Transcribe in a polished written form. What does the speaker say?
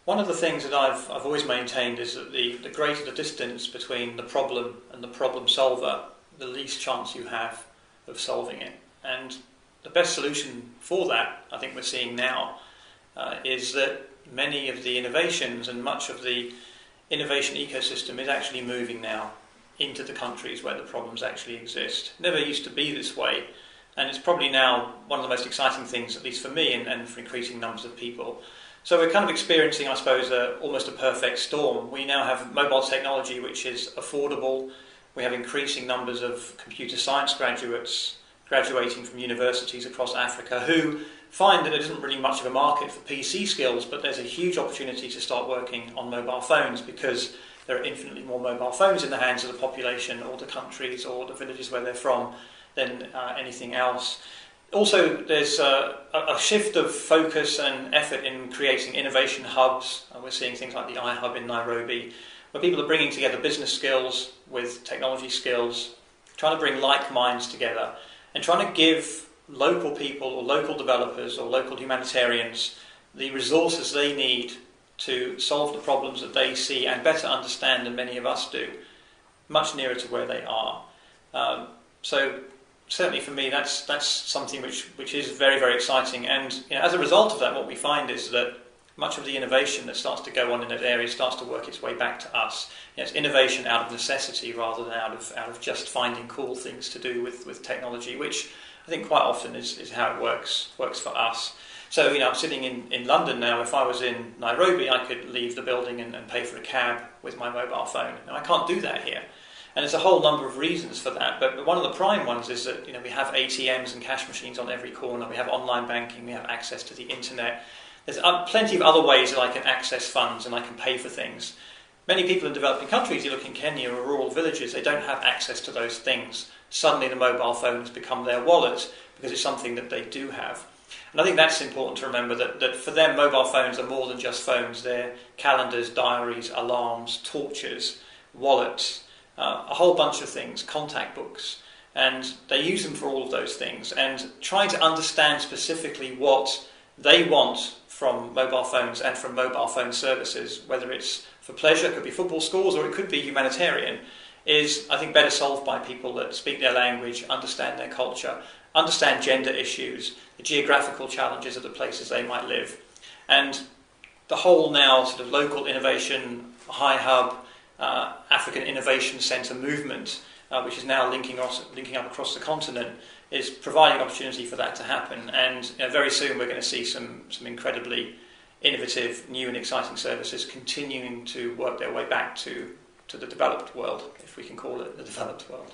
One of the things that I've always maintained is that the greater the distance between the problem and the problem solver, the least chance you have of solving it. And the best solution for that, I think we're seeing now, is that many of the innovations and much of the innovation ecosystem is actually moving now into the countries where the problems actually exist. It never used to be this way, and it's probably now one of the most exciting things, at least for me and for increasing numbers of people. So we're kind of experiencing, I suppose, almost a perfect storm. We now have mobile technology which is affordable. We have increasing numbers of computer science graduates graduating from universities across Africa who find that there isn't really much of a market for PC skills, but there's a huge opportunity to start working on mobile phones because there are infinitely more mobile phones in the hands of the population or the countries or the villages where they're from than anything else. Also, there's a shift of focus and effort in creating innovation hubs. We're seeing things like the iHub in Nairobi, where people are bringing together business skills with technology skills, trying to bring like minds together, and trying to give local people or local developers or local humanitarians the resources they need to solve the problems that they see and better understand than many of us do, much nearer to where they are. So certainly for me that's something which is very, very exciting, and as a result of that, what we find is that much of the innovation that starts to go on in that area starts to work its way back to us. It's innovation out of necessity rather than out of just finding cool things to do with technology, which I think quite often is how it works for us. So, I'm sitting in London now. If I was in Nairobi, I could leave the building and pay for a cab with my mobile phone. Now, I can't do that here. And there's a whole number of reasons for that, but one of the prime ones is that we have ATMs and cash machines on every corner, we have online banking, we have access to the internet. There's plenty of other ways that I can access funds and I can pay for things. Many people in developing countries, you look in Kenya or rural villages, they don't have access to those things. Suddenly the mobile phone has become their wallet because it's something that they do have. And I think that's important to remember, that for them mobile phones are more than just phones. They're calendars, diaries, alarms, torches, wallets, a whole bunch of things, contact books. And they use them for all of those things. And trying to understand specifically what they want from mobile phones and from mobile phone services, whether it's for pleasure, it could be football scores, or it could be humanitarian, is, I think, better solved by people that speak their language, understand their culture, understand gender issues, the geographical challenges of the places they might live. And the whole now sort of local innovation, high hub, African Innovation Centre movement, which is now linking up across the continent, is providing opportunity for that to happen. And very soon we're going to see some incredibly innovative, new and exciting services continuing to work their way back to the developed world, if we can call it the developed world.